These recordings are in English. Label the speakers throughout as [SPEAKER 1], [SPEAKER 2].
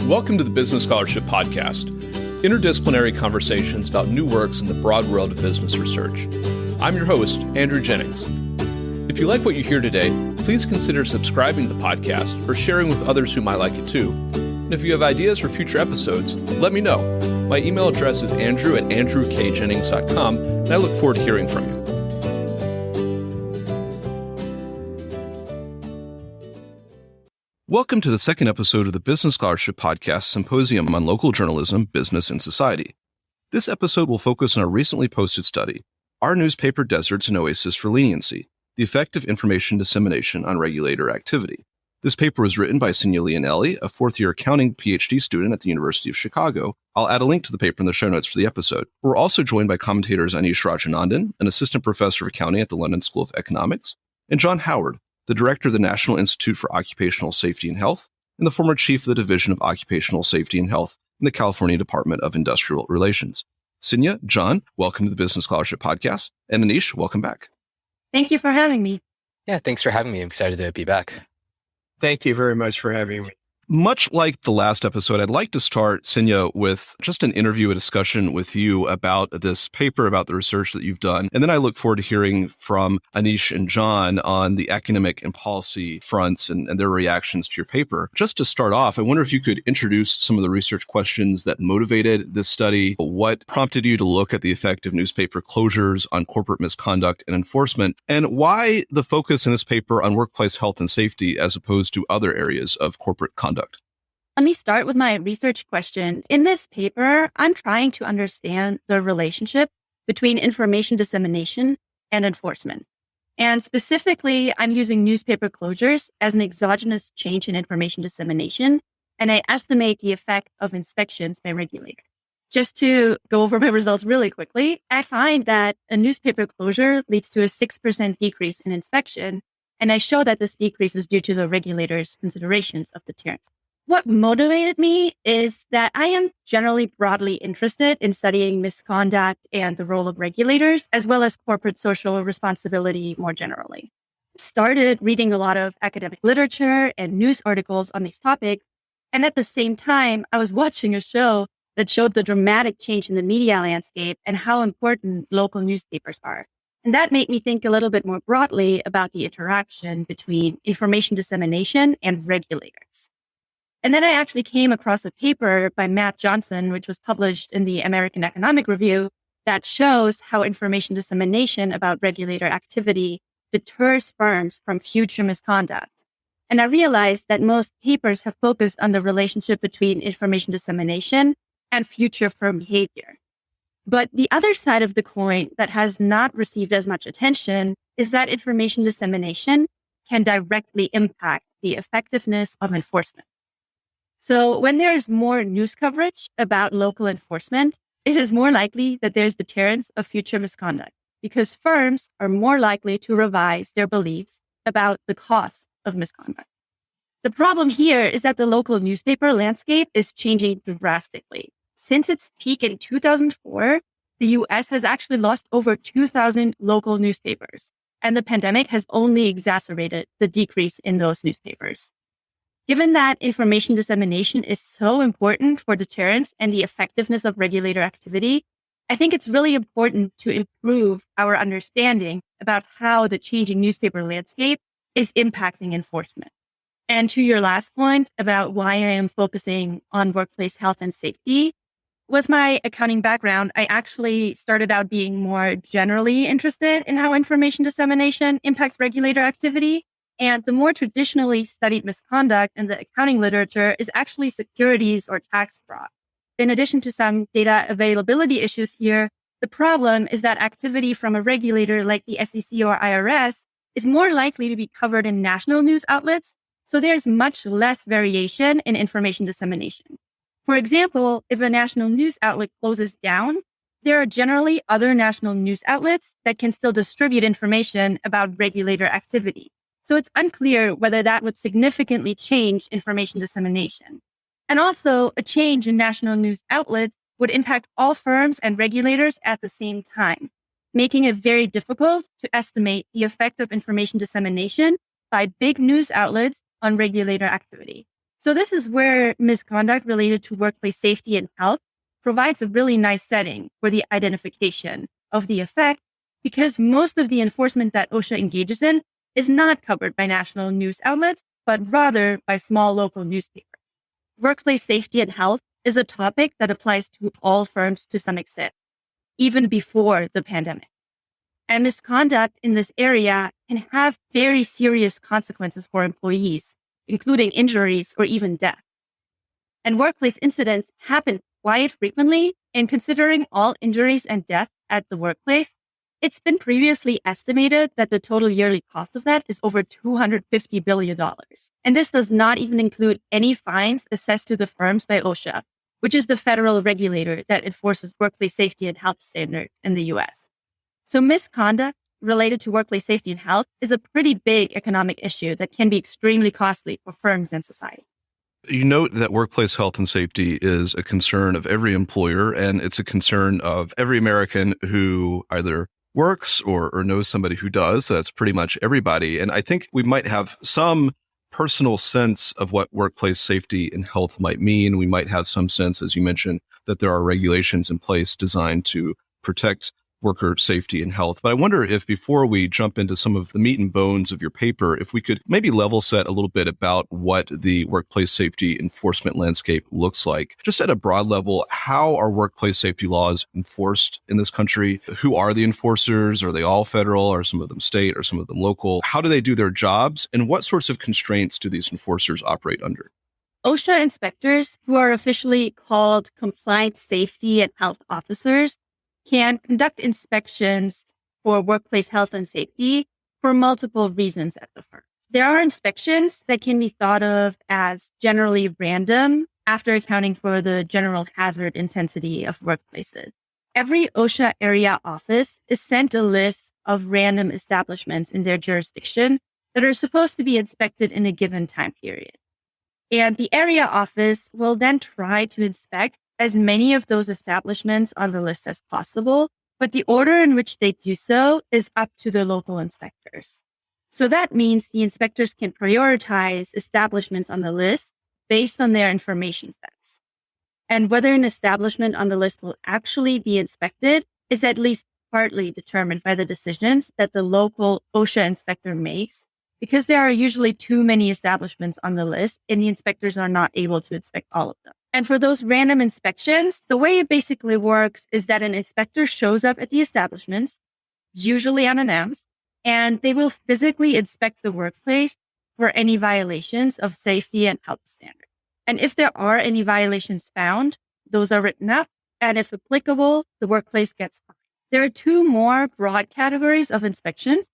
[SPEAKER 1] Welcome to the Business Scholarship Podcast, interdisciplinary conversations about new works in the broad world of business research. I'm your host, Andrew Jennings. If you like what you hear today, please consider subscribing to the podcast or sharing with others who might like it too. And if you have ideas for future episodes, let me know. My email address is andrew@andrewkjennings.com, and I look forward to hearing from you. Welcome to the second episode of the Business Scholarship Podcast Symposium on Local Journalism, Business, and Society. This episode will focus on a recently posted study, Are Newspaper Deserts an Oasis for Leniency? The Effect of Information Dissemination on Regulator Activity. This paper was written by Sinya Leonelli, a fourth-year accounting PhD student at the University of Chicago. I'll add a link to the paper in the show notes for the episode. We're also joined by commentators Anish Rajanandan, an assistant professor of accounting at the London School of Economics, and John Howard, the director of the National Institute for Occupational Safety and Health, and the former chief of the Division of Occupational Safety and Health in the California Department of Industrial Relations. Sinya, John, welcome to the Business Scholarship Podcast, and Anish, welcome back.
[SPEAKER 2] Thank you for having me.
[SPEAKER 3] Yeah, thanks for having me. I'm excited to be back.
[SPEAKER 4] Thank you very much for having me.
[SPEAKER 1] Much like the last episode, I'd like to start, Sinya, with just an interview, a discussion with you about this paper, about the research that you've done. And then I look forward to hearing from Anish and John on the academic and policy fronts and their reactions to your paper. Just to start off, I wonder if you could introduce some of the research questions that motivated this study. What prompted you to look at the effect of newspaper closures on corporate misconduct and enforcement? And why the focus in this paper on workplace health and safety as opposed to other areas of corporate conduct?
[SPEAKER 2] Let me start with my research question. In this paper, I'm trying to understand the relationship between information dissemination and enforcement. And specifically, I'm using newspaper closures as an exogenous change in information dissemination, and I estimate the effect of inspections by regulators. Just to go over my results really quickly, I find that a newspaper closure leads to a 6% decrease in inspection, and I show that this decrease is due to the regulators' considerations of deterrence. What motivated me is that I am generally broadly interested in studying misconduct and the role of regulators, as well as corporate social responsibility more generally. I started reading a lot of academic literature and news articles on these topics, and at the same time, I was watching a show that showed the dramatic change in the media landscape and how important local newspapers are. And that made me think a little bit more broadly about the interaction between information dissemination and regulators. And then I actually came across a paper by Matt Johnson, which was published in the American Economic Review, that shows how information dissemination about regulator activity deters firms from future misconduct. And I realized that most papers have focused on the relationship between information dissemination and future firm behavior. But the other side of the coin that has not received as much attention is that information dissemination can directly impact the effectiveness of enforcement. So when there is more news coverage about local enforcement, it is more likely that there's deterrence of future misconduct because firms are more likely to revise their beliefs about the cost of misconduct. The problem here is that the local newspaper landscape is changing drastically. Since its peak in 2004, the US has actually lost over 2,000 local newspapers, and the pandemic has only exacerbated the decrease in those newspapers. Given that information dissemination is so important for deterrence and the effectiveness of regulator activity, I think it's really important to improve our understanding about how the changing newspaper landscape is impacting enforcement. And to your last point about why I am focusing on workplace health and safety, with my accounting background, I actually started out being more generally interested in how information dissemination impacts regulator activity. And the more traditionally studied misconduct in the accounting literature is actually securities or tax fraud. In addition to some data availability issues here, the problem is that activity from a regulator like the SEC or IRS is more likely to be covered in national news outlets, so there's much less variation in information dissemination. For example, if a national news outlet closes down, there are generally other national news outlets that can still distribute information about regulator activity. So it's unclear whether that would significantly change information dissemination. And also, a change in national news outlets would impact all firms and regulators at the same time, making it very difficult to estimate the effect of information dissemination by big news outlets on regulator activity. So this is where misconduct related to workplace safety and health provides a really nice setting for the identification of the effect, because most of the enforcement that OSHA engages in is not covered by national news outlets, but rather by small local newspapers. Workplace safety and health is a topic that applies to all firms to some extent, even before the pandemic. And misconduct in this area can have very serious consequences for employees, including injuries or even death. And workplace incidents happen quite frequently, and considering all injuries and death at the workplace, it's been previously estimated that the total yearly cost of that is over $250 billion. And this does not even include any fines assessed to the firms by OSHA, which is the federal regulator that enforces workplace safety and health standards in the US. So misconduct related to workplace safety and health is a pretty big economic issue that can be extremely costly for firms and society.
[SPEAKER 1] You note that workplace health and safety is a concern of every employer, and it's a concern of every American who either works or knows somebody who does. So that's pretty much everybody. And I think we might have some personal sense of what workplace safety and health might mean. We might have some sense, as you mentioned, that there are regulations in place designed to protect worker safety and health. But I wonder if before we jump into some of the meat and bones of your paper, if we could maybe level set a little bit about what the workplace safety enforcement landscape looks like. Just at a broad level, how are workplace safety laws enforced in this country? Who are the enforcers? Are they all federal? Are some of them state? Are some of them local? How do they do their jobs? And what sorts of constraints do these enforcers operate under?
[SPEAKER 2] OSHA inspectors, who are officially called compliance safety and health officers, can conduct inspections for workplace health and safety for multiple reasons at the firm. There are inspections that can be thought of as generally random after accounting for the general hazard intensity of workplaces. Every OSHA area office is sent a list of random establishments in their jurisdiction that are supposed to be inspected in a given time period. And the area office will then try to inspect as many of those establishments on the list as possible, but the order in which they do so is up to the local inspectors. So that means the inspectors can prioritize establishments on the list based on their information sets. And whether an establishment on the list will actually be inspected is at least partly determined by the decisions that the local OSHA inspector makes, because there are usually too many establishments on the list and the inspectors are not able to inspect all of them. And for those random inspections, the way it basically works is that an inspector shows up at the establishments, usually unannounced, and they will physically inspect the workplace for any violations of safety and health standards. And if there are any violations found, those are written up, and if applicable, the workplace gets fined. There are two more broad categories of inspections.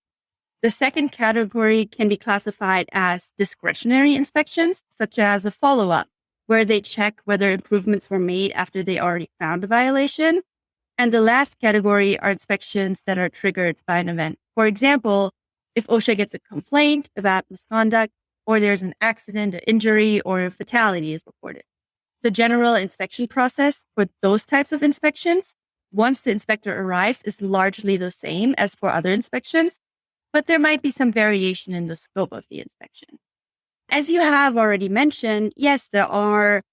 [SPEAKER 2] The second category can be classified as discretionary inspections, such as a follow-up, where they check whether improvements were made after they already found a violation. And the last category are inspections that are triggered by an event. For example, if OSHA gets a complaint about misconduct, or there's an accident, an injury, or a fatality is reported. The general inspection process for those types of inspections, once the inspector arrives, is largely the same as for other inspections, but there might be some variation in the scope of the inspection. As you have already mentioned, yes, there are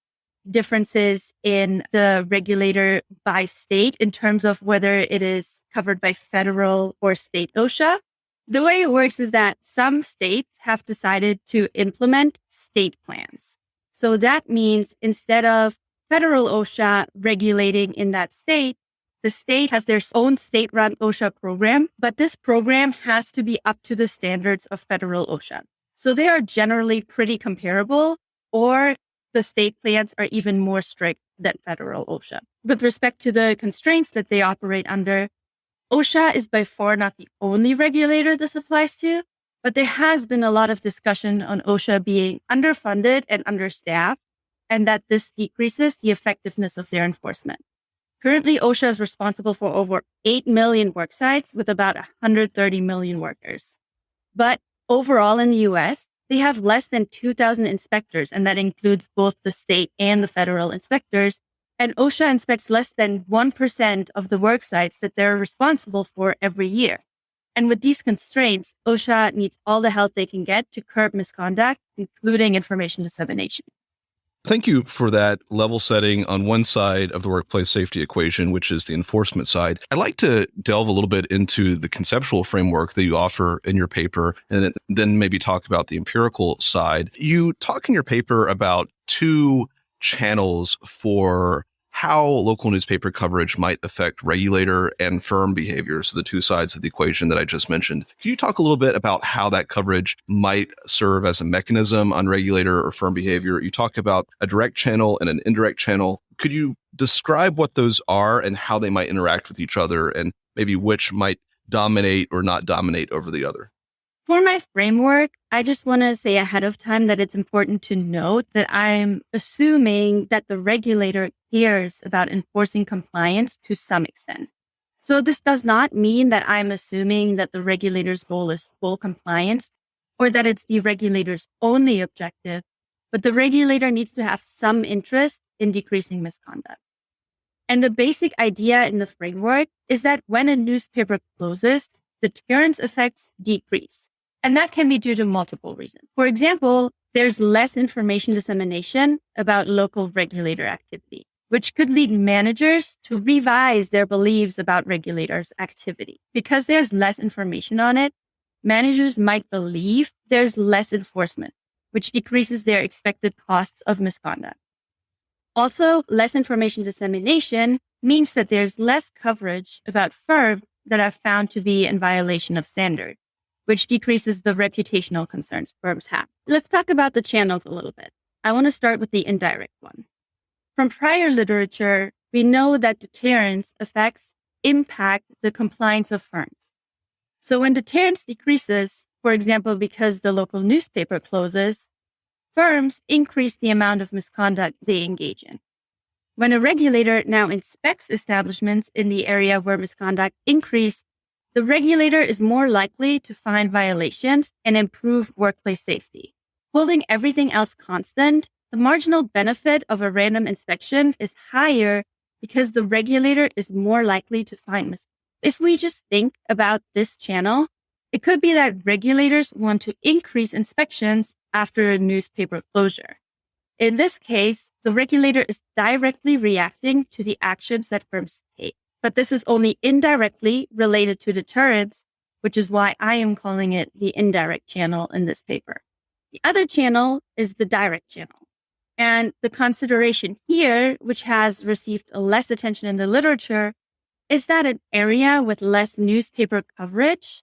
[SPEAKER 2] differences in the regulator by state in terms of whether it is covered by federal or state OSHA. The way it works is that some states have decided to implement state plans. So that means instead of federal OSHA regulating in that state, the state has their own state-run OSHA program, but this program has to be up to the standards of federal OSHA. So they are generally pretty comparable, or the state plans are even more strict than federal OSHA. With respect to the constraints that they operate under, OSHA is by far not the only regulator this applies to, but there has been a lot of discussion on OSHA being underfunded and understaffed, and that this decreases the effectiveness of their enforcement. Currently, OSHA is responsible for over 8 million work sites with about 130 million workers. But overall in the US, they have less than 2,000 inspectors, and that includes both the state and the federal inspectors. And OSHA inspects less than 1% of the work sites that they're responsible for every year. And with these constraints, OSHA needs all the help they can get to curb misconduct, including information dissemination.
[SPEAKER 1] Thank you for that level setting on one side of the workplace safety equation, which is the enforcement side. I'd like to delve a little bit into the conceptual framework that you offer in your paper, and then maybe talk about the empirical side. You talk in your paper about two channels for how local newspaper coverage might affect regulator and firm behavior, so the two sides of the equation that I just mentioned. Can you talk a little bit about how that coverage might serve as a mechanism on regulator or firm behavior? You talk about a direct channel and an indirect channel. Could you describe what those are and how they might interact with each other, and maybe which might dominate or not dominate over the other?
[SPEAKER 2] For my framework, I just want to say ahead of time that it's important to note that I'm assuming that the regulator cares about enforcing compliance to some extent. So this does not mean that I'm assuming that the regulator's goal is full compliance or that it's the regulator's only objective, but the regulator needs to have some interest in decreasing misconduct. And the basic idea in the framework is that when a newspaper closes, deterrence effects decrease. And that can be due to multiple reasons. For example, there's less information dissemination about local regulator activity, which could lead managers to revise their beliefs about regulators' activity. Because there's less information on it, managers might believe there's less enforcement, which decreases their expected costs of misconduct. Also, less information dissemination means that there's less coverage about firms that are found to be in violation of standard, which decreases the reputational concerns firms have. Let's talk about the channels a little bit. I want to start with the indirect one. From prior literature, we know that deterrence effects impact the compliance of firms. So when deterrence decreases, for example, because the local newspaper closes, firms increase the amount of misconduct they engage in. When a regulator now inspects establishments in the area where misconduct increased, the regulator is more likely to find violations and improve workplace safety. Holding everything else constant, the marginal benefit of a random inspection is higher because the regulator is more likely to find mistakes. If we just think about this channel, it could be that regulators want to increase inspections after a newspaper closure. In this case, the regulator is directly reacting to the actions that firms take. But this is only indirectly related to deterrence, which is why I am calling it the indirect channel in this paper. The other channel is the direct channel. And the consideration here, which has received less attention in the literature, is that an area with less newspaper coverage,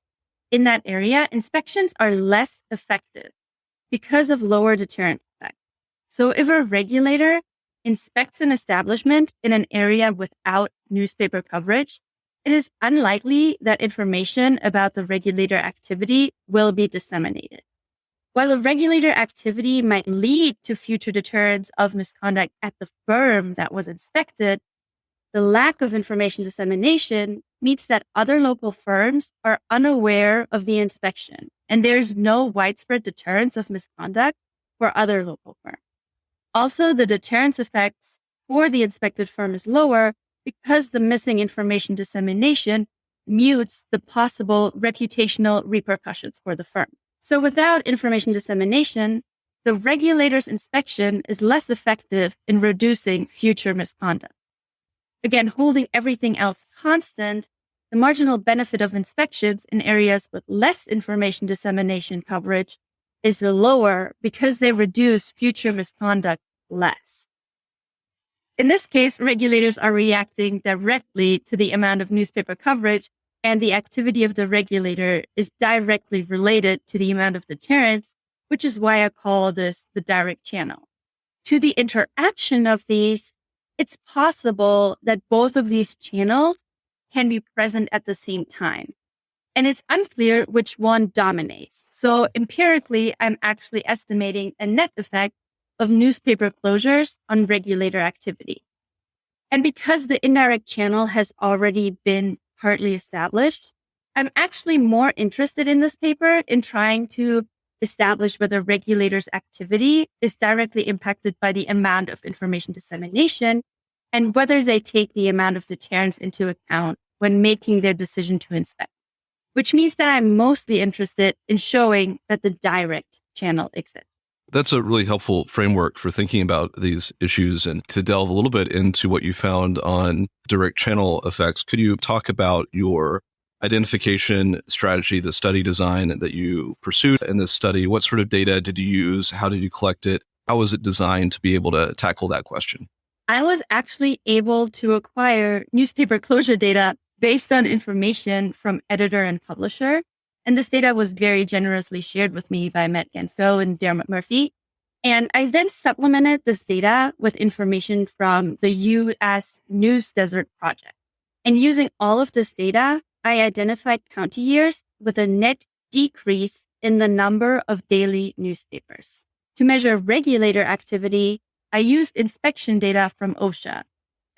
[SPEAKER 2] in that area, inspections are less effective because of lower deterrence effect. So if a regulator inspects an establishment in an area without newspaper coverage, it is unlikely that information about the regulator activity will be disseminated. While a regulator activity might lead to future deterrence of misconduct at the firm that was inspected, the lack of information dissemination means that other local firms are unaware of the inspection, and there's no widespread deterrence of misconduct for other local firms. Also, the deterrence effects for the inspected firm is lower because the missing information dissemination mutes the possible reputational repercussions for the firm. So without information dissemination, the regulator's inspection is less effective in reducing future misconduct. Again, holding everything else constant, the marginal benefit of inspections in areas with less information dissemination coverage is lower because they reduce future misconduct less. In this case, regulators are reacting directly to the amount of newspaper coverage, and the activity of the regulator is directly related to the amount of deterrence, which is why I call this the direct channel. To the interaction of these, it's possible that both of these channels can be present at the same time. And it's unclear which one dominates. So empirically, I'm actually estimating a net effect of newspaper closures on regulator activity. And because the indirect channel has already been partly established, I'm actually more interested in this paper in trying to establish whether regulators' activity is directly impacted by the amount of information dissemination and whether they take the amount of deterrence into account when making their decision to inspect, which means that I'm mostly interested in showing that the direct channel exists.
[SPEAKER 1] That's a really helpful framework for thinking about these issues. And to delve a little bit into what you found on direct channel effects, could you talk about your identification strategy, the study design that you pursued in this study? What sort of data did you use? How did you collect it? How was it designed to be able to tackle that question?
[SPEAKER 2] I was actually able to acquire newspaper closure data based on information from editor and publisher. And this data was very generously shared with me by Matt Gansco and Dermot Murphy. And I then supplemented this data with information from the U.S. News Desert Project. And using all of this data, I identified county years with a net decrease in the number of daily newspapers. To measure regulator activity, I used inspection data from OSHA,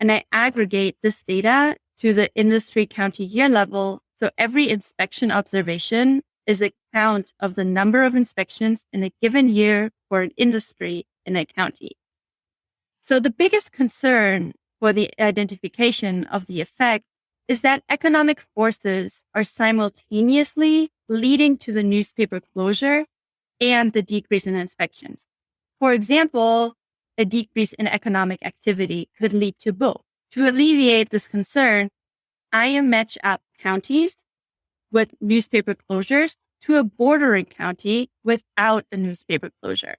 [SPEAKER 2] and I aggregate this data to the industry county year level. So every inspection observation is a count of the number of inspections in a given year for an industry in a county. So the biggest concern for the identification of the effect is that economic forces are simultaneously leading to the newspaper closure and the decrease in inspections. For example, a decrease in economic activity could lead to both. To alleviate this concern, I match up counties with newspaper closures to a bordering county without a newspaper closure,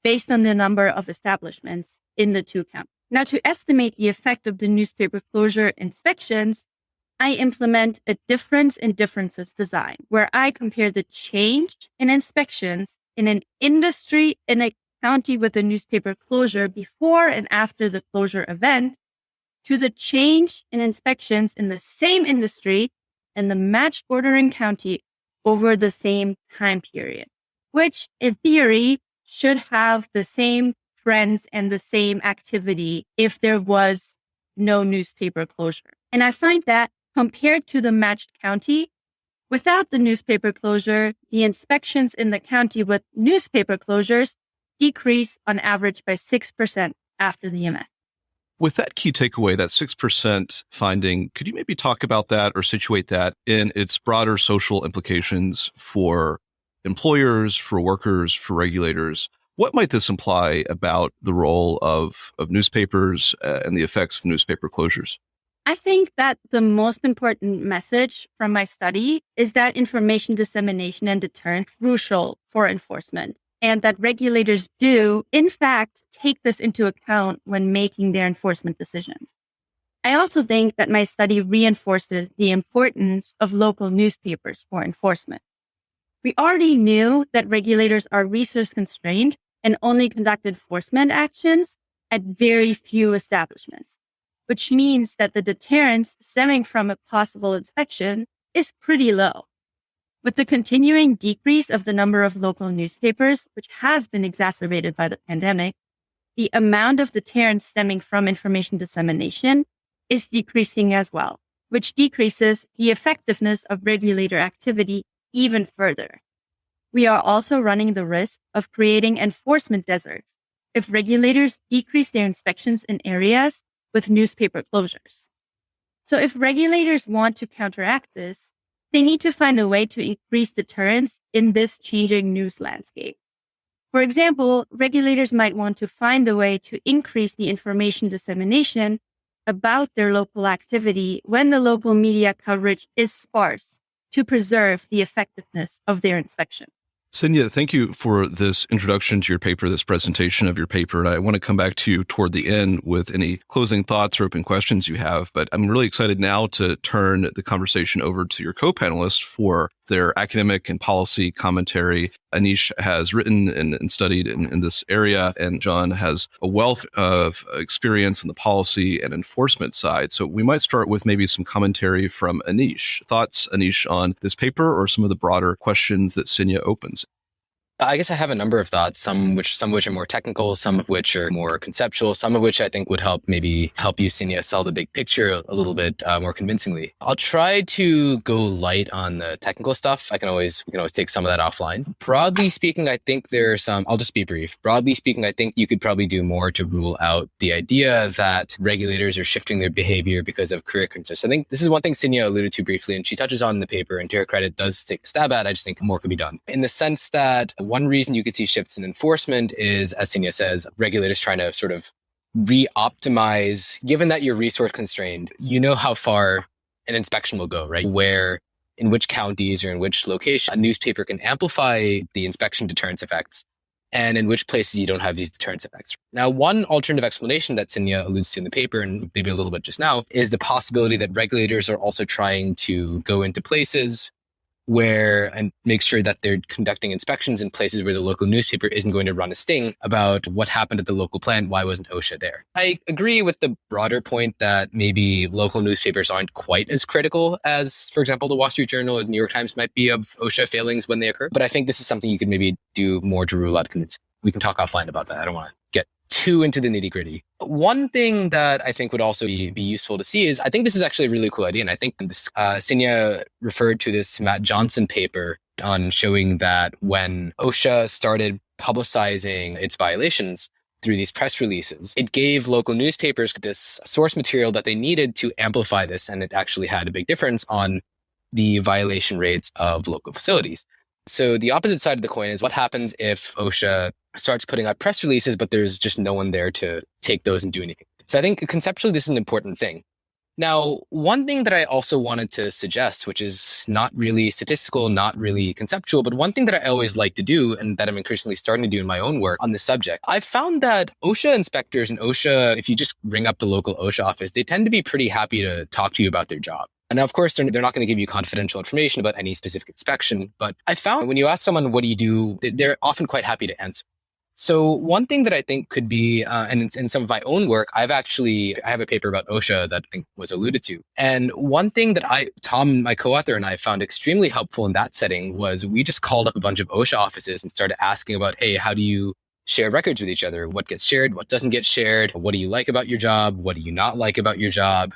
[SPEAKER 2] based on the number of establishments in the two counties. Now, to estimate the effect of the newspaper closure inspections, I implement a difference in differences design, where I compare the change in inspections in an industry in a county with a newspaper closure before and after the closure event to the change in inspections in the same industry in the matched bordering county over the same time period, which in theory should have the same trends and the same activity if there was no newspaper closure. And I find that compared to the matched county, without the newspaper closure, the inspections in the county with newspaper closures decrease on average by 6% after the event.
[SPEAKER 1] With that key takeaway, that 6% finding, could you maybe talk about that or situate that in its broader social implications for employers, for workers, for regulators? What might this imply about the role of newspapers and the effects of newspaper closures?
[SPEAKER 2] I think that the most important message from my study is that information dissemination and deterrence are crucial for enforcement, and that regulators do, in fact, take this into account when making their enforcement decisions. I also think that my study reinforces the importance of local newspapers for enforcement. We already knew that regulators are resource constrained and only conduct enforcement actions at very few establishments, which means that the deterrence stemming from a possible inspection is pretty low. With the continuing decrease of the number of local newspapers, which has been exacerbated by the pandemic, the amount of deterrence stemming from information dissemination is decreasing as well, which decreases the effectiveness of regulator activity even further. We are also running the risk of creating enforcement deserts if regulators decrease their inspections in areas with newspaper closures. So if regulators want to counteract this, they need to find a way to increase deterrence in this changing news landscape. For example, regulators might want to find a way to increase the information dissemination about their local activity when the local media coverage is sparse to preserve the effectiveness of their inspection.
[SPEAKER 1] Senya, thank you for this introduction to your paper, this presentation of your paper. And I want to come back to you toward the end with any closing thoughts or open questions you have. But I'm really excited now to turn the conversation over to your co-panelists for their academic and policy commentary. Anish has written and studied in this area, and John has a wealth of experience in the policy and enforcement side. So we might start with maybe some commentary from Anish. Thoughts, Anish, on this paper or some of the broader questions that Senya opens?
[SPEAKER 3] I guess I have a number of thoughts, some of which are more technical, some of which are more conceptual, some of which I think would help you, Senya, sell the big picture a little bit more convincingly. I'll try to go light on the technical stuff. We can always take some of that offline. Broadly speaking, I think I'll just be brief. Broadly speaking, I think you could probably do more to rule out the idea that regulators are shifting their behavior because of career concerns. I think this is one thing Senya alluded to briefly, and she touches on in the paper, and to her credit does take a stab at. I just think more could be done in the sense that one reason you could see shifts in enforcement is, as Sinia says, regulators trying to sort of re-optimize, given that you're resource constrained, you know how far an inspection will go, right? Where, in which counties or in which location, a newspaper can amplify the inspection deterrence effects, and in which places you don't have these deterrence effects. Now, one alternative explanation that Sinia alludes to in the paper, and maybe a little bit just now, is the possibility that regulators are also trying to go into places where and make sure that they're conducting inspections in places where the local newspaper isn't going to run a sting about what happened at the local plant, why wasn't OSHA there. I agree with the broader point that maybe local newspapers aren't quite as critical as, for example, the Wall Street Journal or the New York Times might be of OSHA failings when they occur. But I think this is something you could maybe do more to rule out convincing. We can talk offline about that. I don't want to get too into the nitty gritty. One thing that I think would also be useful to see is, I think this is actually a really cool idea. And I think this, Sinia referred to this Matt Johnson paper on showing that when OSHA started publicizing its violations through these press releases, it gave local newspapers this source material that they needed to amplify this. And it actually had a big difference on the violation rates of local facilities. So the opposite side of the coin is, what happens if OSHA starts putting out press releases, but there's just no one there to take those and do anything? So I think conceptually, this is an important thing. Now, one thing that I also wanted to suggest, which is not really statistical, not really conceptual, but one thing that I always like to do and that I'm increasingly starting to do in my own work on this subject, I've found that OSHA inspectors and OSHA, if you just ring up the local OSHA office, they tend to be pretty happy to talk to you about their job. And of course, they're not going to give you confidential information about any specific inspection. But I found when you ask someone, what do you do? They're often quite happy to answer. So one thing that I think could be, and in some of my own work, I have a paper about OSHA that I think was alluded to. And one thing that Tom, my co-author, and I found extremely helpful in that setting was we just called up a bunch of OSHA offices and started asking about, hey, how do you share records with each other? What gets shared? What doesn't get shared? What do you like about your job? What do you not like about your job?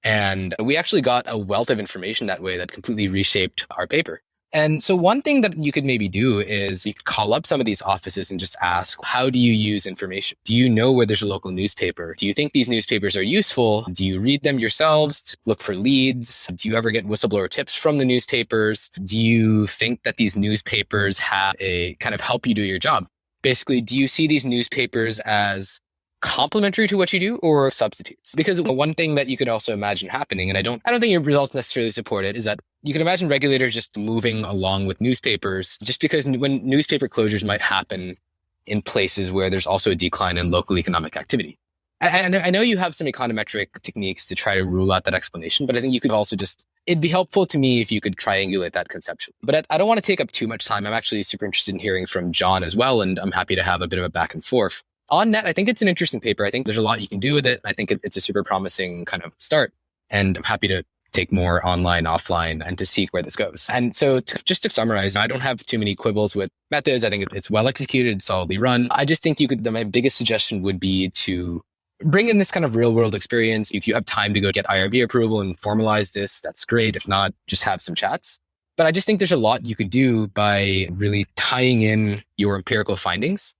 [SPEAKER 3] And we actually got a wealth of information that way that completely reshaped our paper. And so one thing that you could maybe do is you could call up some of these offices and just ask, how do you use information? Do you know where there's a local newspaper? Do you think these newspapers are useful? Do you read them yourselves? Look for leads? Do you ever get whistleblower tips from the newspapers? Do you think that these newspapers have a kind of help you do your job? Basically, do you see these newspapers as complementary to what you do or substitutes? Because one thing that you could also imagine happening, and I don't think your results necessarily support it, is that you can imagine regulators just moving along with newspapers, just because when newspaper closures might happen in places where there's also a decline in local economic activity. And I know you have some econometric techniques to try to rule out that explanation, but I think you could also it'd be helpful to me if you could triangulate that conceptually. But I don't want to take up too much time. I'm actually super interested in hearing from John as well, and I'm happy to have a bit of a back and forth. On net, I think it's an interesting paper. I think there's a lot you can do with it. I think it's a super promising kind of start. And I'm happy to take more online, offline, and to see where this goes. And so just to summarize, I don't have too many quibbles with methods. I think it's well executed, solidly run. I just think my biggest suggestion would be to bring in this kind of real world experience. If you have time to go get IRB approval and formalize this, that's great. If not, just have some chats. But I just think there's a lot you could do by really tying in your empirical findings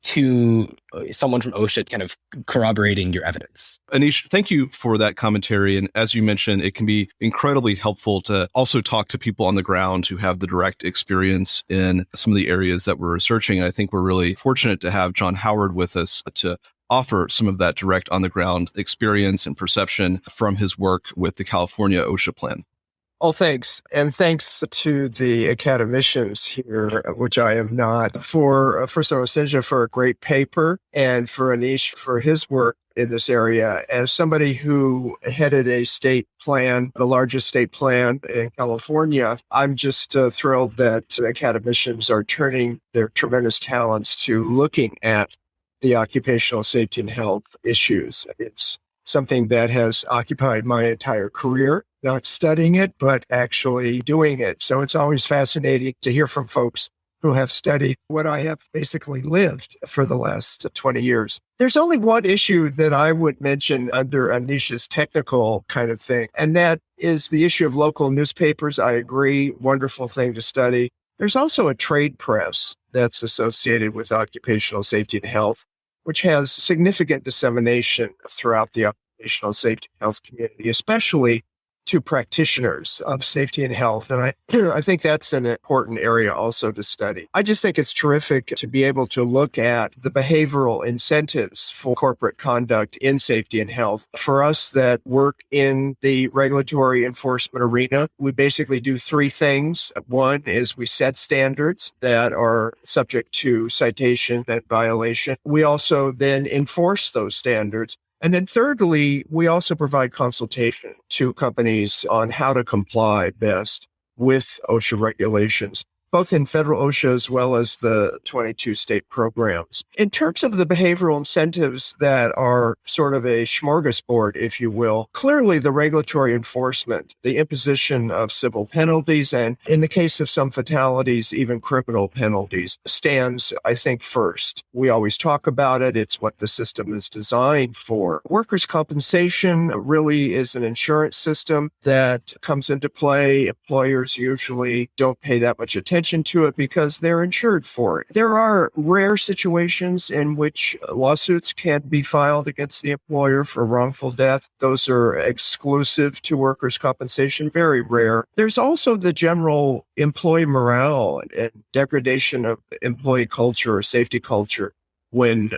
[SPEAKER 3] to someone from OSHA kind of corroborating your evidence.
[SPEAKER 1] Anish, thank you for that commentary. And as you mentioned, it can be incredibly helpful to also talk to people on the ground who have the direct experience in some of the areas that we're researching. And I think we're really fortunate to have John Howard with us to offer some of that direct on the ground experience and perception from his work with the California OSHA plan.
[SPEAKER 4] Oh, thanks. And thanks to the academicians here, which I am not, for first of all, Sinja for a great paper and for Anish for his work in this area. As somebody who headed a state plan, the largest state plan in California, I'm just thrilled that academicians are turning their tremendous talents to looking at the occupational safety and health issues. It's something that has occupied my entire career, not studying it, but actually doing it. So it's always fascinating to hear from folks who have studied what I have basically lived for the last 20 years. There's only one issue that I would mention under Anish's technical kind of thing, and that is the issue of local newspapers. I agree, wonderful thing to study. There's also a trade press that's associated with occupational safety and health, which has significant dissemination throughout the occupational safety and health community, especially to practitioners of safety and health. And I think that's an important area also to study. I just think it's terrific to be able to look at the behavioral incentives for corporate conduct in safety and health. For us that work in the regulatory enforcement arena, we basically do three things. One is we set standards that are subject to citation and violation. We also then enforce those standards. And then thirdly, we also provide consultation to companies on how to comply best with OSHA regulations, both in federal OSHA as well as the 22 state programs. In terms of the behavioral incentives that are sort of a smorgasbord, if you will, clearly the regulatory enforcement, the imposition of civil penalties, and in the case of some fatalities, even criminal penalties, stands, I think, first. We always talk about it. It's what the system is designed for. Workers' compensation really is an insurance system that comes into play. Employers usually don't pay that much attention to it because they're insured for it. There are rare situations in which lawsuits can be filed against the employer for wrongful death. Those are exclusive to workers' compensation, very rare. There's also the general employee morale and degradation of employee culture or safety culture when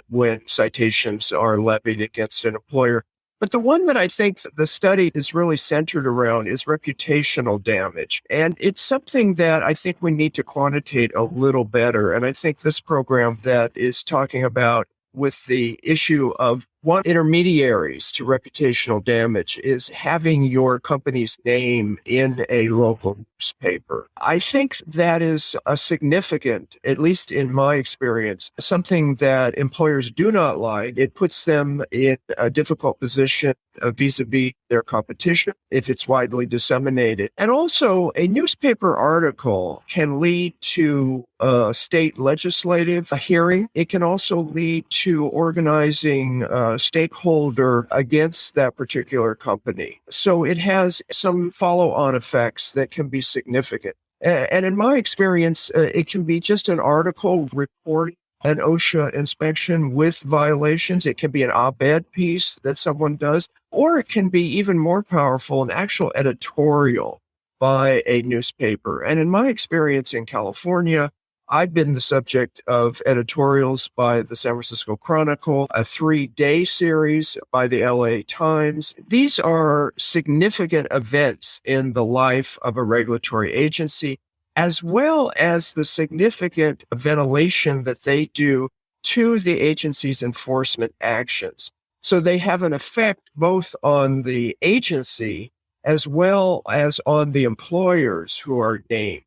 [SPEAKER 4] citations are levied against an employer. But the one that I think the study is really centered around is reputational damage. And it's something that I think we need to quantitate a little better. And I think this program that is talking about with the issue of intermediaries to reputational damage is having your company's name in a local newspaper. I think that is a significant, at least in my experience, something that employers do not like. It puts them in a difficult position vis-a-vis their competition if it's widely disseminated. And also, a newspaper article can lead to a state legislative hearing. It can also lead to organizing stakeholder against that particular company. So it has some follow-on effects that can be significant. And in my experience, it can be just an article reporting an OSHA inspection with violations. It can be an op-ed piece that someone does, or it can be even more powerful, an actual editorial by a newspaper. And in my experience in California, I've been the subject of editorials by the San Francisco Chronicle, a 3-day series by the LA Times. These are significant events in the life of a regulatory agency, as well as the significant ventilation that they do to the agency's enforcement actions. So they have an effect both on the agency as well as on the employers who are named.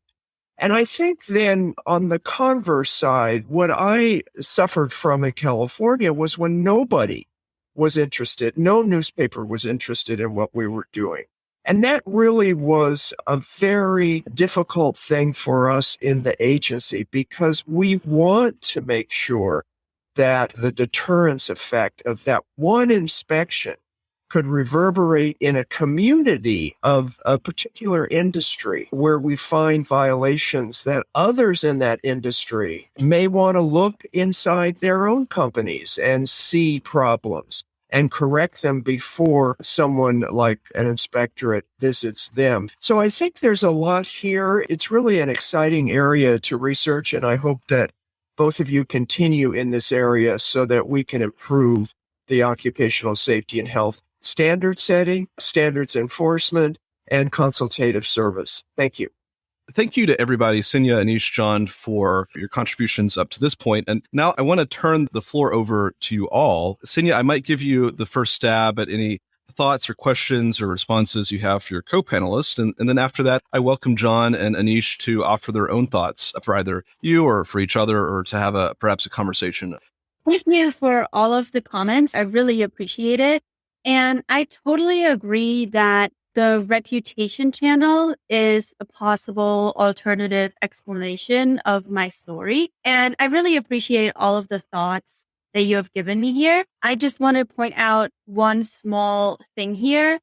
[SPEAKER 4] And I think then on the converse side, what I suffered from in California was when nobody was interested, no newspaper was interested in what we were doing. And that really was a very difficult thing for us in the agency because we want to make sure that the deterrence effect of that one inspection could reverberate in a community of a particular industry where we find violations that others in that industry may want to look inside their own companies and see problems and correct them before someone like an inspectorate visits them. So I think there's a lot here. It's really an exciting area to research, and I hope that both of you continue in this area so that we can improve the occupational safety and health standard setting, standards enforcement, and consultative service. Thank you.
[SPEAKER 1] Thank you to everybody, Senya, Anish, John, for your contributions up to this point. And now I want to turn the floor over to you all. Senya, I might give you the first stab at any thoughts or questions or responses you have for your co-panelists. And then after that, I welcome John and Anish to offer their own thoughts for either you or for each other, or to have perhaps a conversation.
[SPEAKER 2] Thank you for all of the comments. I really appreciate it. And I totally agree that the reputation channel is a possible alternative explanation of my story. And I really appreciate all of the thoughts that you have given me here. I just want to point out one small thing here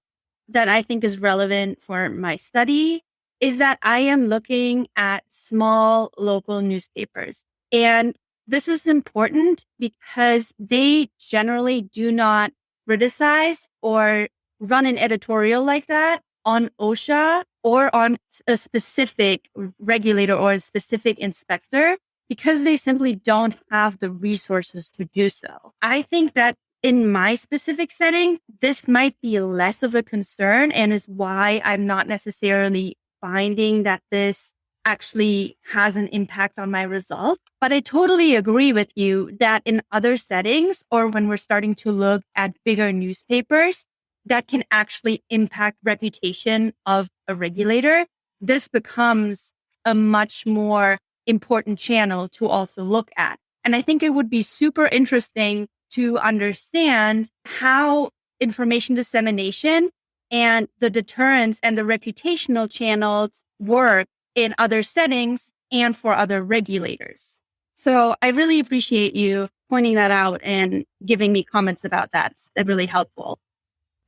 [SPEAKER 2] that I think is relevant for my study is that I am looking at small local newspapers. And this is important because they generally do not criticize or run an editorial like that on OSHA or on a specific regulator or a specific inspector because they simply don't have the resources to do so. I think that in my specific setting, this might be less of a concern and is why I'm not necessarily finding that this actually has an impact on my results. But I totally agree with you that in other settings or when we're starting to look at bigger newspapers that can actually impact reputation of a regulator, this becomes a much more important channel to also look at. And I think it would be super interesting to understand how information dissemination and the deterrence and the reputational channels work in other settings and for other regulators. So I really appreciate you pointing that out and giving me comments about that. It's really helpful.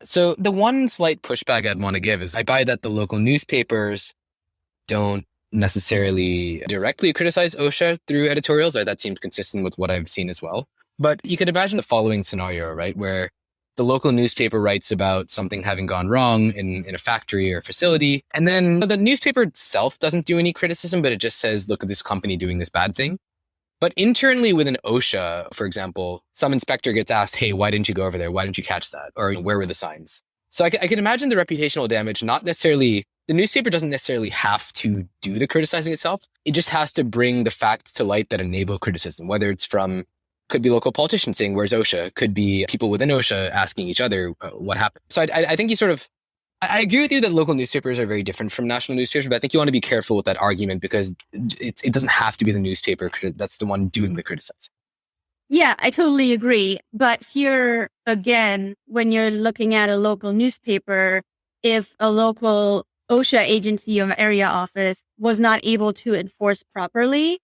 [SPEAKER 3] So the one slight pushback I'd want to give is I buy that the local newspapers don't necessarily directly criticize OSHA through editorials. Right? That seems consistent with what I've seen as well. But you could imagine the following scenario, right? Where the local newspaper writes about something having gone wrong in a factory or facility. And then the newspaper itself doesn't do any criticism, but it just says, look at this company doing this bad thing. But internally within OSHA, for example, some inspector gets asked, hey, why didn't you go over there? Why didn't you catch that? Or where were the signs? So I can imagine the reputational damage, not necessarily, the newspaper doesn't necessarily have to do the criticizing itself. It just has to bring the facts to light that enable criticism, whether it's from, could be local politicians saying, where's OSHA? Could be people within OSHA asking each other what happened. So I think I agree with you that local newspapers are very different from national newspapers, but I think you want to be careful with that argument because it doesn't have to be the newspaper that's the one doing the criticizing.
[SPEAKER 2] Yeah, I totally agree. But here again, when you're looking at a local newspaper, if a local OSHA agency or area office was not able to enforce properly,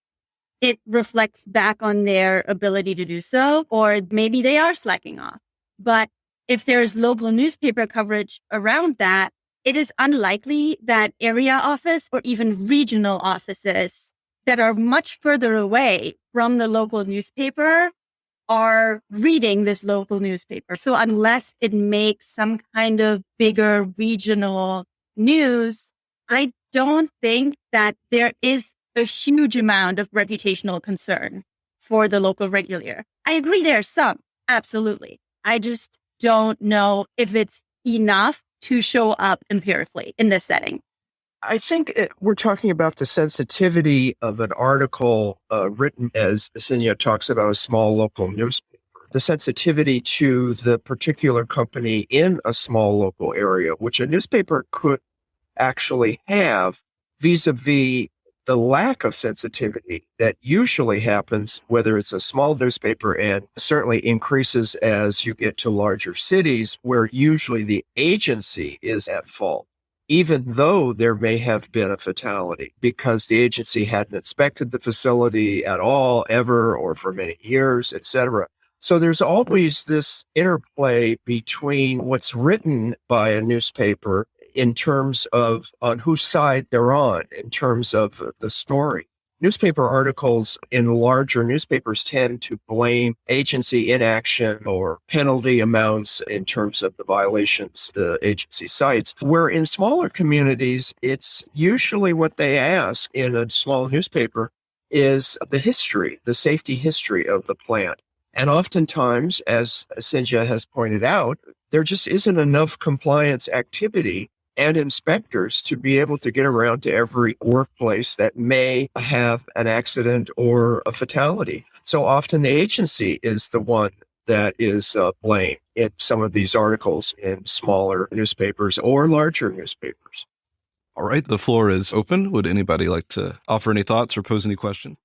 [SPEAKER 2] it reflects back on their ability to do so, or maybe they are slacking off. But if there's local newspaper coverage around that, it is unlikely that area office or even regional offices that are much further away from the local newspaper are reading this local newspaper. So unless it makes some kind of bigger regional news, I don't think that there is a huge amount of reputational concern for the local regulator. I agree there's some, absolutely. I just don't know if it's enough to show up empirically in this setting.
[SPEAKER 4] I think we're talking about the sensitivity of an article written, as Ksenia talks about, a small local newspaper, the sensitivity to the particular company in a small local area, which a newspaper could actually have vis-a-vis the lack of sensitivity that usually happens, whether it's a small newspaper, and certainly increases as you get to larger cities where usually the agency is at fault, even though there may have been a fatality because the agency hadn't inspected the facility at all, ever, or for many years, etc. So there's always this interplay between what's written by a newspaper in terms of on whose side they're on, in terms of the story. Newspaper articles in larger newspapers tend to blame agency inaction or penalty amounts in terms of the violations the agency cites, where in smaller communities, it's usually what they ask in a small newspaper is the history, the safety history of the plant. And oftentimes, as Cynthia has pointed out, there just isn't enough compliance activity and inspectors to be able to get around to every workplace that may have an accident or a fatality. So often the agency is the one that is blamed in some of these articles in smaller newspapers or larger newspapers.
[SPEAKER 1] All right, the floor is open. Would anybody like to offer any thoughts or pose any question?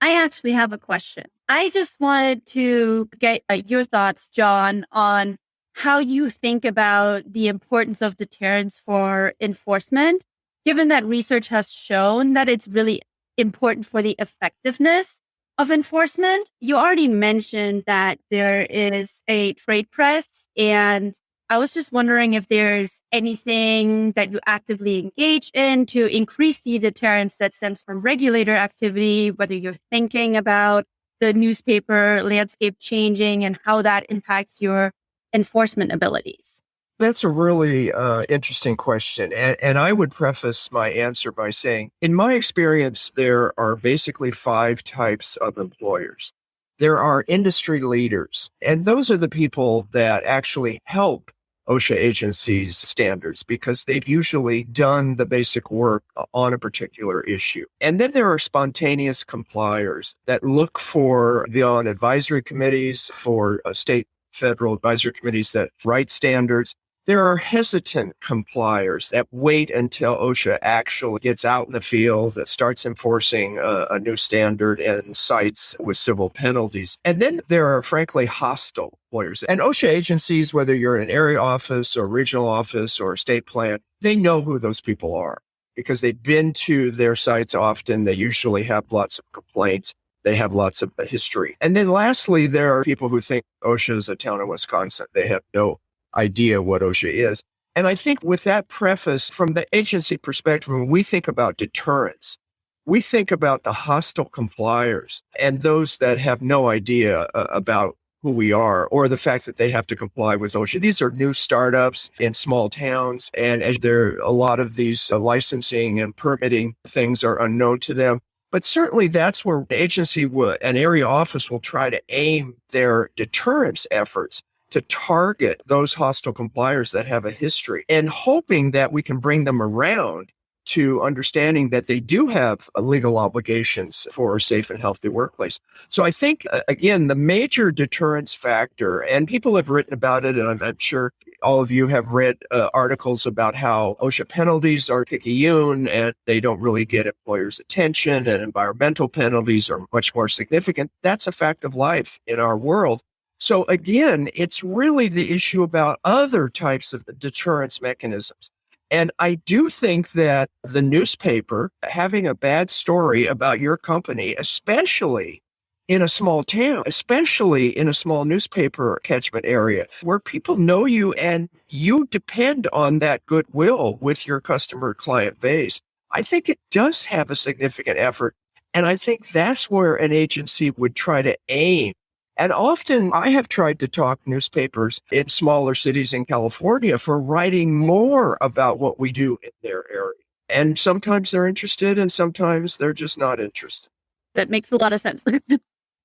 [SPEAKER 2] I actually have a question. I just wanted to get your thoughts, John, on how you think about the importance of deterrence for enforcement, given that research has shown that it's really important for the effectiveness of enforcement. You already mentioned that there is a trade press, and I was just wondering if there's anything that you actively engage in to increase the deterrence that stems from regulator activity, whether you're thinking about the newspaper landscape changing and how that impacts your enforcement abilities.
[SPEAKER 4] That's a really interesting question. And I would preface my answer by saying, in my experience, there are basically 5 types of employers. There are industry leaders, and those are the people that actually help OSHA agencies' standards because they've usually done the basic work on a particular issue. And then there are spontaneous compliers that look for beyond advisory committees, for state, federal advisory committees that write standards. There are hesitant compliers that wait until OSHA actually gets out in the field, that starts enforcing a new standard and cites with civil penalties. And then there are, frankly, hostile employers. And OSHA agencies, whether you're in an area office or regional office or state plant, they know who those people are because they've been to their sites often. They usually have lots of complaints. They have lots of history. And then lastly, there are people who think OSHA is a town in Wisconsin. They have no idea what OSHA is. And I think with that preface, from the agency perspective, when we think about deterrence, we think about the hostile compliers and those that have no idea about who we are or the fact that they have to comply with OSHA. These are new startups in small towns. And as a lot of these licensing and permitting things are unknown to them. But certainly that's where the agency an area office will try to aim their deterrence efforts to target those hostile compliers that have a history and hoping that we can bring them around to understanding that they do have legal obligations for a safe and healthy workplace. So I think, again, the major deterrence factor, and people have written about it, and I'm sure all of you have read articles about how OSHA penalties are picayune and they don't really get employers' attention, and environmental penalties are much more significant. That's a fact of life in our world. So again, it's really the issue about other types of deterrence mechanisms. And I do think that the newspaper having a bad story about your company, especially in a small town, especially in a small newspaper catchment area where people know you and you depend on that goodwill with your customer client base, I think it does have a significant effort. And I think that's where an agency would try to aim. And often I have tried to talk newspapers in smaller cities in California for writing more about what we do in their area. And sometimes they're interested and sometimes they're just not interested.
[SPEAKER 2] That makes a lot of sense.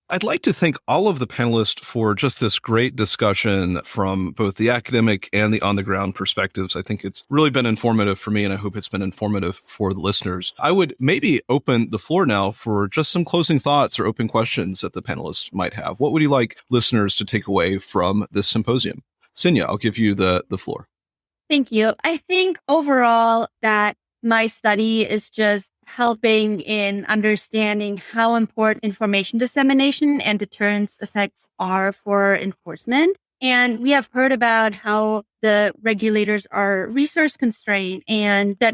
[SPEAKER 1] I'd like to thank all of the panelists for just this great discussion from both the academic and the on-the-ground perspectives. I think it's really been informative for me, and I hope it's been informative for the listeners. I would maybe open the floor now for just some closing thoughts or open questions that the panelists might have. What would you like listeners to take away from this symposium? Sinya, I'll give you the floor.
[SPEAKER 2] Thank you. I think overall that my study is just helping in understanding how important information dissemination and deterrence effects are for enforcement. And we have heard about how the regulators are resource constrained and that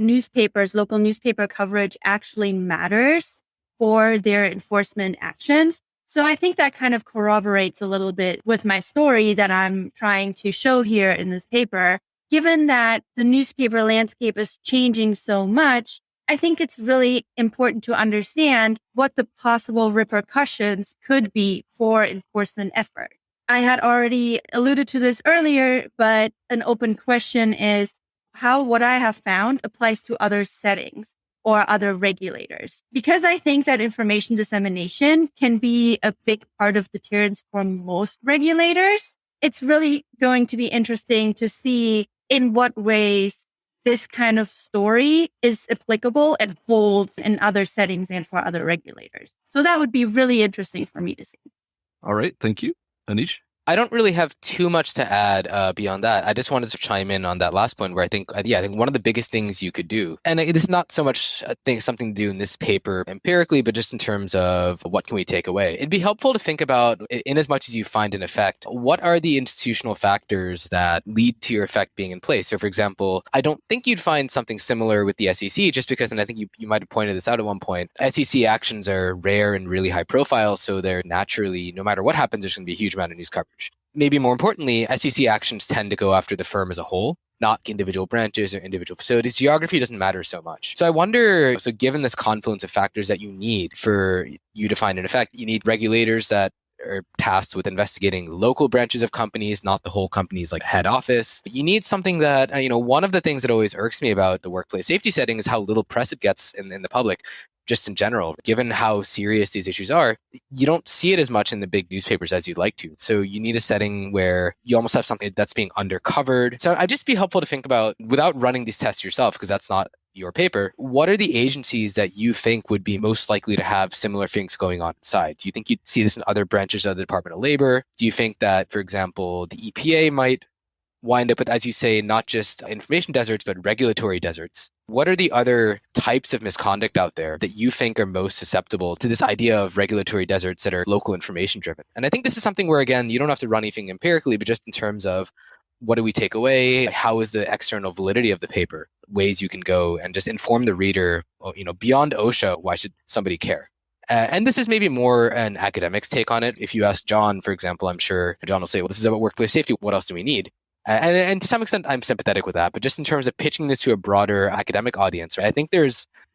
[SPEAKER 2] local newspaper coverage actually matters for their enforcement actions. So I think that kind of corroborates a little bit with my story that I'm trying to show here in this paper. Given that the newspaper landscape is changing so much, I think it's really important to understand what the possible repercussions could be for enforcement effort. I had already alluded to this earlier, but an open question is how what I have found applies to other settings or other regulators. Because I think that information dissemination can be a big part of deterrence for most regulators, it's really going to be interesting to see in what ways this kind of story is applicable and holds in other settings and for other regulators. So that would be really interesting for me to see.
[SPEAKER 1] All right. Thank you. Anish?
[SPEAKER 3] I don't really have too much to add beyond that. I just wanted to chime in on that last point where I think one of the biggest things you could do, and it is not so much something to do in this paper empirically, but just in terms of what can we take away. It'd be helpful to think about, in as much as you find an effect, what are the institutional factors that lead to your effect being in place? So for example, I don't think you'd find something similar with the SEC just because, and I think you might have pointed this out at one point, SEC actions are rare and really high profile, so they're naturally, no matter what happens, there's going to be a huge amount of news coverage. Maybe more importantly, SEC actions tend to go after the firm as a whole, not individual branches or individual facilities. Geography doesn't matter so much. So I wonder, given this confluence of factors that you need for you to find an effect, you need regulators that are tasked with investigating local branches of companies, not the whole company's like head office. You need something that, one of the things that always irks me about the workplace safety setting is how little press it gets in the public. Just in general, given how serious these issues are, you don't see it as much in the big newspapers as you'd like to. So you need a setting where you almost have something that's being undercovered. So I'd just be helpful to think about, without running these tests yourself, because that's not your paper, what are the agencies that you think would be most likely to have similar things going on inside? Do you think you'd see this in other branches of the Department of Labor? Do you think that, for example, the EPA might wind up with, as you say, not just information deserts, but regulatory deserts? What are the other types of misconduct out there that you think are most susceptible to this idea of regulatory deserts that are local information driven? And I think this is something where, again, you don't have to run anything empirically, but just in terms of what do we take away? How is the external validity of the paper? Ways you can go and just inform the reader, beyond OSHA, why should somebody care? And this is maybe more an academic's take on it. If you ask John, for example, I'm sure John will say, well, this is about workplace safety. What else do we need? And to some extent, I'm sympathetic with that. But just in terms of pitching this to a broader academic audience, right, I think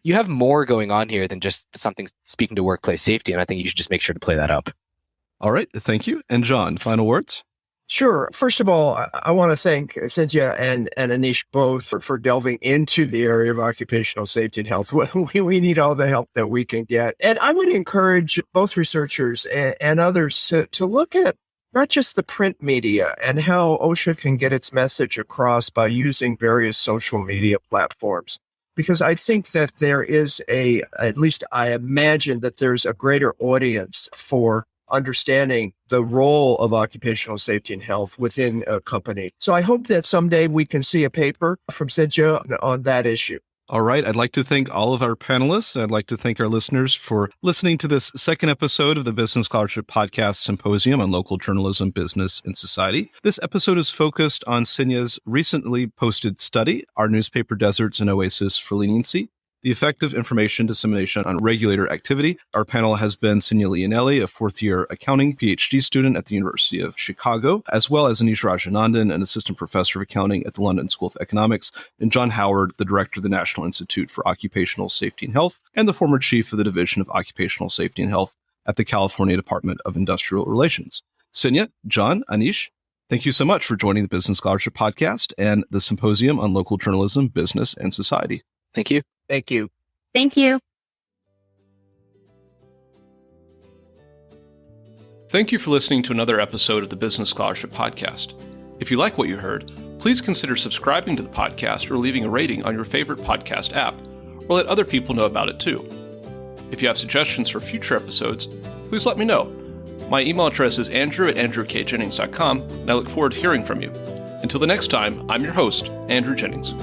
[SPEAKER 3] you have more going on here than just something speaking to workplace safety. And I think you should just make sure to play that up.
[SPEAKER 1] All right. Thank you. And John, final words?
[SPEAKER 4] Sure. First of all, I want to thank Cynthia and Anish both for delving into the area of occupational safety and health. We need all the help that we can get. And I would encourage both researchers and others to look at not just the print media and how OSHA can get its message across by using various social media platforms. Because I think that there is at least I imagine that there's a greater audience for understanding the role of occupational safety and health within a company. So I hope that someday we can see a paper from Cynthia on that issue.
[SPEAKER 1] All right. I'd like to thank all of our panelists. I'd like to thank our listeners for listening to this second episode of the Business Scholarship Podcast Symposium on Local Journalism, Business, and Society. This episode is focused on Cynthia's recently posted study, Our Newspaper Deserts and Oasis for Leniency, the effect of information dissemination on regulator activity. Our panel has been Cynthia Leonelli, a fourth-year accounting PhD student at the University of Chicago, as well as Anish Rajanandan, an assistant professor of accounting at the London School of Economics, and John Howard, the director of the National Institute for Occupational Safety and Health, and the former chief of the Division of Occupational Safety and Health at the California Department of Industrial Relations. Cynthia, John, Anish, thank you so much for joining the Business Scholarship Podcast and the Symposium on Local Journalism, Business, and Society.
[SPEAKER 3] Thank you.
[SPEAKER 4] Thank you.
[SPEAKER 2] Thank you.
[SPEAKER 1] Thank you for listening to another episode of the Business Scholarship Podcast. If you like what you heard, please consider subscribing to the podcast or leaving a rating on your favorite podcast app, or let other people know about it too. If you have suggestions for future episodes, please let me know. My email address is andrew@andrewkjennings.com, and I look forward to hearing from you. Until the next time, I'm your host, Andrew Jennings.